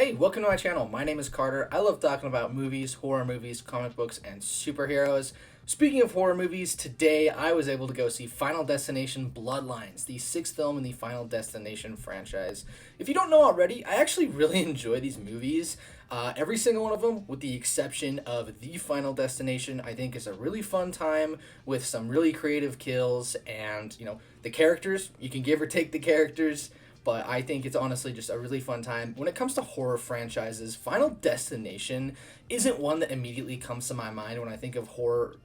Hey, welcome to my channel. My name is Carter. I love talking about movies, horror movies, comic books, and superheroes. Speaking of horror movies, today I was able to go see Final Destination Bloodlines, the sixth film in the Final Destination franchise. If you don't know already, I actually really enjoy these movies. Every single one of them, with the exception of the Final Destination, I think is a really fun time with some really creative kills and, the characters. You can give or take the characters. But I think it's honestly just a really fun time. When it comes to horror franchises, Final Destination isn't one that immediately comes to my mind when I think of horror,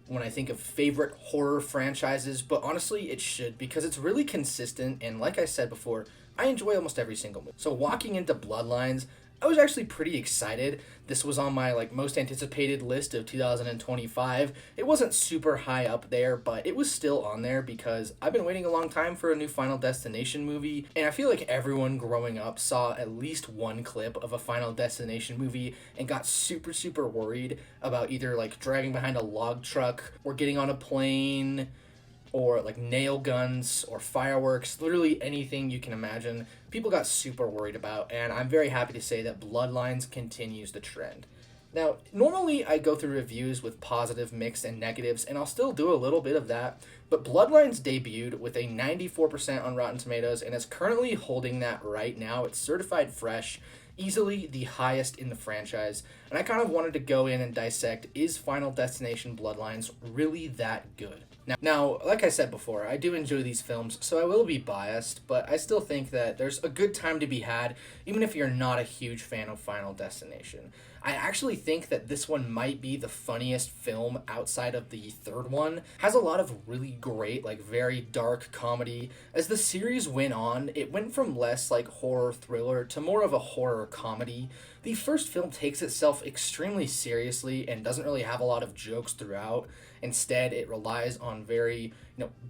when I think of favorite horror franchises, but honestly it should, because it's really consistent, and like I said before, I enjoy almost every single movie. So walking into Bloodlines, I was actually pretty excited. This was on my most anticipated list of 2025. It wasn't super high up there, but it was still on there because I've been waiting a long time for a new Final Destination movie, and I feel like everyone growing up saw at least one clip of a Final Destination movie and got super worried about either driving behind a log truck or getting on a plane or nail guns or fireworks, literally anything you can imagine. People got super worried about, and I'm very happy to say that Bloodlines continues the trend. Now, normally I go through reviews with positive, mixed, and negatives, and I'll still do a little bit of that, but Bloodlines debuted with a 94% on Rotten Tomatoes and is currently holding that right now. It's certified fresh, easily the highest in the franchise, and I kind of wanted to go in and dissect, is Final Destination Bloodlines really that good? Now, like I said before, I do enjoy these films, so I will be biased, but I still think that there's a good time to be had, even if you're not a huge fan of Final Destination. I actually think that this one might be the funniest film outside of the third one. Has a lot of really great, very dark comedy. As the series went on, it went from less horror thriller to more of a horror comedy. The first film takes itself extremely seriously and doesn't really have a lot of jokes throughout. Instead, it relies on very,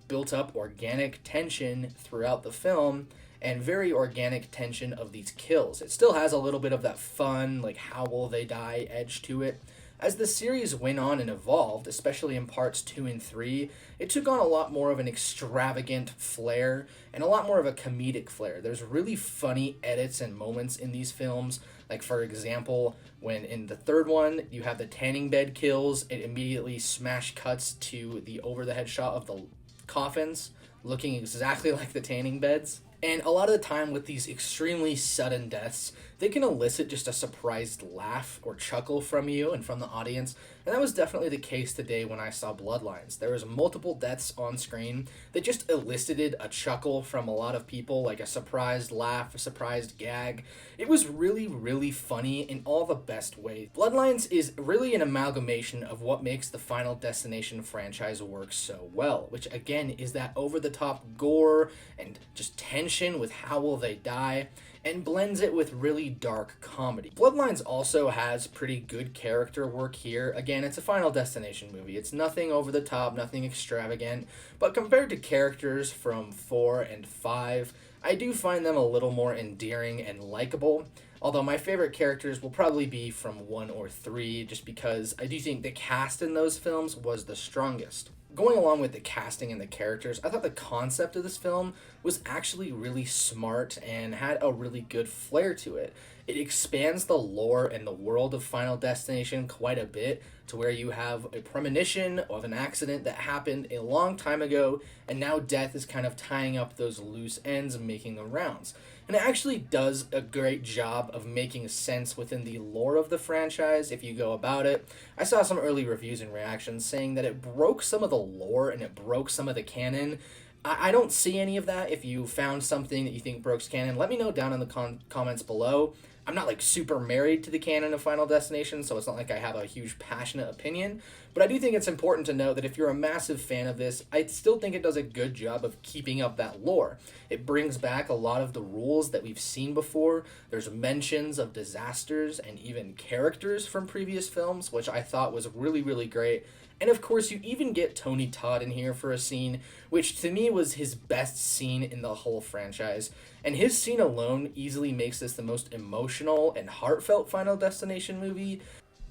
built up organic tension throughout the film and very organic tension of these kills. It still has a little bit of that fun, how will they die edge to it. As the series went on and evolved, especially in parts 2 and 3, it took on a lot more of an extravagant flair and a lot more of a comedic flair. There's really funny edits and moments in these films. For example, when in the third one, you have the tanning bed kills, it immediately smash cuts to the over-the-head shot of the coffins, looking exactly like the tanning beds. And a lot of the time with these extremely sudden deaths, they can elicit just a surprised laugh or chuckle from you and from the audience, and that was definitely the case today when I saw Bloodlines. There was multiple deaths on screen that just elicited a chuckle from a lot of people, a surprised laugh, a surprised gag. It was really funny in all the best ways. Bloodlines is really an amalgamation of what makes the Final Destination franchise work so well, which again is that over-the-top gore and just tension with how will they die, and blends it with really dark comedy. Bloodlines also has pretty good character work here. Again, it's a Final Destination movie. It's nothing over the top, nothing extravagant, but compared to characters from 4 and 5, I do find them a little more endearing and likable. Although my favorite characters will probably be from 1 or 3, just because I do think the cast in those films was the strongest. Going along with the casting and the characters, I thought the concept of this film was actually really smart and had a really good flair to it. It expands the lore and the world of Final Destination quite a bit, to where you have a premonition of an accident that happened a long time ago, and now death is kind of tying up those loose ends and making the rounds. And it actually does a great job of making sense within the lore of the franchise if you go about it. I saw some early reviews and reactions saying that it broke some of the lore and it broke some of the canon. I don't see any of that. If you found something that you think broke canon, let me know down in the comments below. I'm not super married to the canon of Final Destination, so it's not like I have a huge passionate opinion, but I do think it's important to note that if you're a massive fan of this, I still think it does a good job of keeping up that lore. It brings back a lot of the rules that we've seen before. There's mentions of disasters and even characters from previous films, which I thought was really great. And of course, you even get Tony Todd in here for a scene, which to me was his best scene in the whole franchise. And his scene alone easily makes this the most emotional and heartfelt Final Destination movie,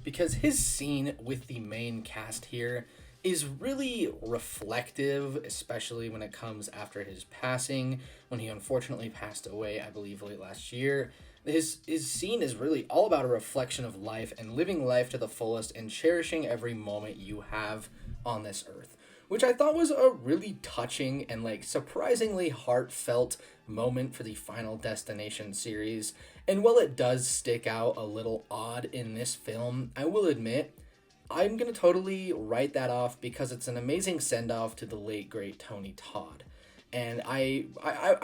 because his scene with the main cast here is really reflective, especially when it comes after his passing, when he unfortunately passed away, I believe, late last year. His scene is really all about a reflection of life and living life to the fullest and cherishing every moment you have on this earth, which I thought was a really touching and like surprisingly heartfelt moment for the Final Destination series. And while it does stick out a little odd in this film, I will admit I'm going to totally write that off because it's an amazing send-off to the late, great Tony Todd. And I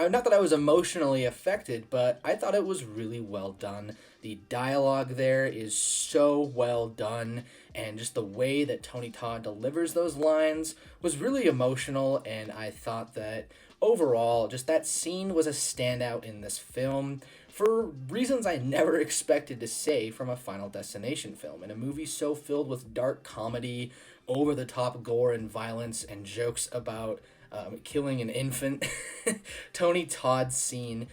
not that I was emotionally affected, but I thought it was really well done. The dialogue there is so well done, and just the way that Tony Todd delivers those lines was really emotional, and I thought that overall, just that scene was a standout in this film for reasons I never expected to say from a Final Destination film. In a movie so filled with dark comedy, over-the-top gore and violence, and jokes about killing an infant, Tony Todd's scene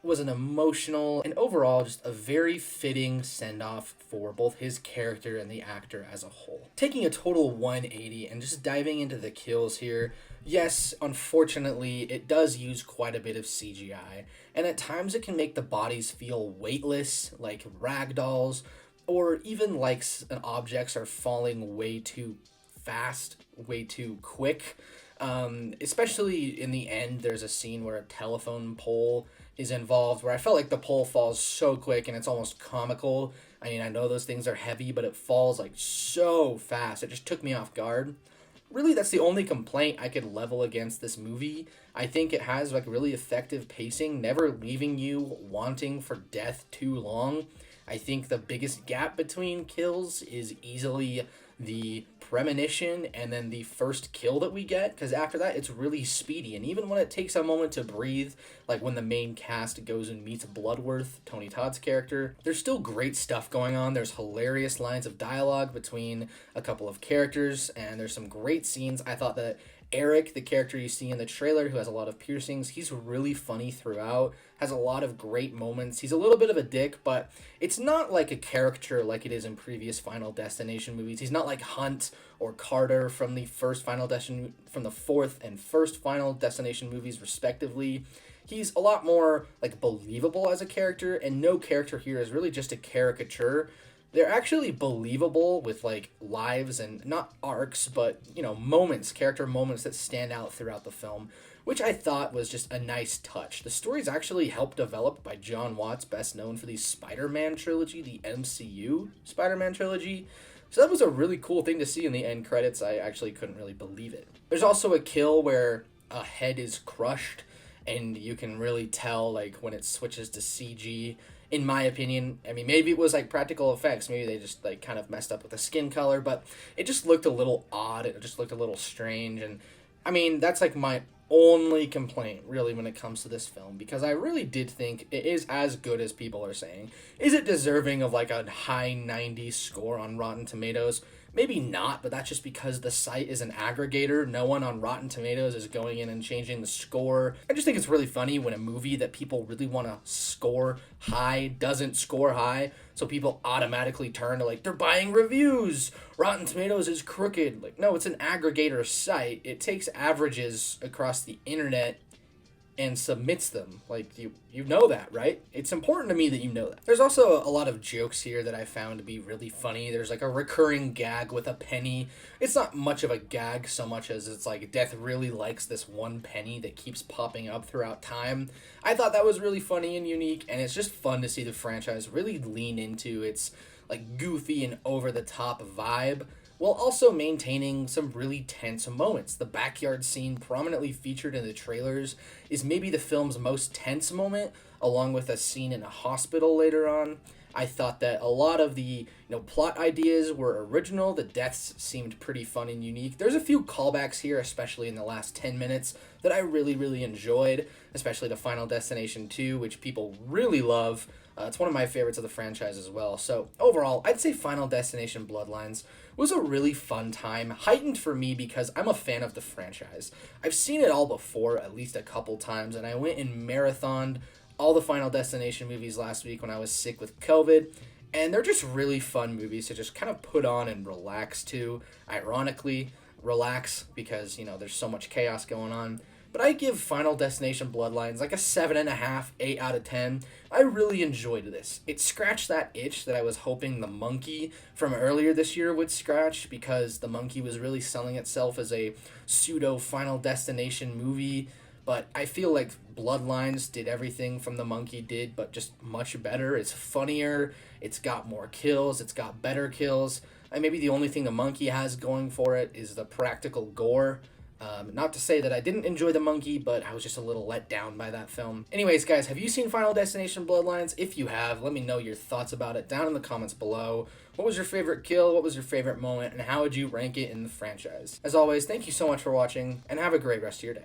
was an emotional and overall just a very fitting send-off for both his character and the actor as a whole. Taking a total 180 and just diving into the kills here, yes, unfortunately, it does use quite a bit of CGI, and at times it can make the bodies feel weightless, like ragdolls, or even like objects are falling way too fast, way too quick. Especially in the end, there's a scene where a telephone pole is involved where I felt like the pole falls so quick and it's almost comical. I mean, I know those things are heavy, but it falls like so fast. It just took me off guard. Really, that's the only complaint I could level against this movie. I think it has like really effective pacing, never leaving you wanting for death too long. I think the biggest gap between kills is easily the premonition and then the first kill that we get, because after that it's really speedy, and even when it takes a moment to breathe, like when the main cast goes and meets Bloodworth, Tony Todd's character, there's still great stuff going on. There's hilarious lines of dialogue between a couple of characters, and there's some great scenes. I thought that Eric, the character you see in the trailer who has a lot of piercings, he's really funny throughout, has a lot of great moments. He's a little bit of a dick, but it's not like a caricature like it is in previous Final Destination movies. He's not like Hunt or Carter from the from the fourth and first Final Destination movies respectively. He's a lot more like believable as a character, and no character here is really just a caricature. They're actually believable with like lives and not arcs, but moments, character moments that stand out throughout the film, which I thought was just a nice touch. The story's actually helped developed by Jon Watts, best known for the Spider-Man trilogy, the MCU Spider-Man trilogy. So that was a really cool thing to see in the end credits. I actually couldn't really believe it. There's also a kill where a head is crushed, and you can really tell like when it switches to CG. In my opinion, I mean, maybe it was like practical effects. Maybe they just like kind of messed up with the skin color, but it just looked a little odd. It just looked a little strange. And I mean, that's like my only complaint really when it comes to this film, because I really did think it is as good as people are saying. Is it deserving of like a high 90s score on Rotten Tomatoes? Maybe not, but that's just because the site is an aggregator. No one on Rotten Tomatoes is going in and changing the score. I just think it's really funny when a movie that people really want to score high doesn't score high, so people automatically turn to like, they're buying reviews. Rotten Tomatoes is crooked. Like, no, it's an aggregator site. It takes averages across the internet and submits them. Like, you know that, right? It's important to me that you know that. There's also a lot of jokes here that I found to be really funny. There's like a recurring gag with a penny. It's not much of a gag so much as it's like Death really likes this one penny that keeps popping up throughout time. I thought that was really funny and unique, and it's just fun to see the franchise really lean into its like goofy and over-the-top vibe, while also maintaining some really tense moments. The backyard scene, prominently featured in the trailers, is maybe the film's most tense moment, along with a scene in a hospital later on. I thought that a lot of the plot ideas were original. The deaths seemed pretty fun and unique. There's a few callbacks here, especially in the last 10 minutes, that I really, really enjoyed, especially to Final Destination 2, which people really love. It's one of my favorites of the franchise as well. So overall, I'd say Final Destination Bloodlines was a really fun time, heightened for me because I'm a fan of the franchise. I've seen it all before, at least a couple times, and I went and marathoned all the Final Destination movies last week when I was sick with COVID, and they're just really fun movies to just kind of put on and relax to. Ironically, relax because, you know, there's so much chaos going on. But I give Final Destination Bloodlines like a 7.5, 8 out of 10. I really enjoyed this. It scratched that itch that I was hoping The Monkey from earlier this year would scratch, because The Monkey was really selling itself as a pseudo Final Destination movie. But I feel like Bloodlines did everything from The Monkey did, but just much better. It's funnier, it's got more kills, it's got better kills. And maybe the only thing The Monkey has going for it is the practical gore. Not to say that I didn't enjoy The Monkey, but I was just a little let down by that film. Anyways, guys, have you seen Final Destination Bloodlines? If you have, let me know your thoughts about it down in the comments below. What was your favorite kill? What was your favorite moment? And how would you rank it in the franchise? As always, thank you so much for watching, and have a great rest of your day.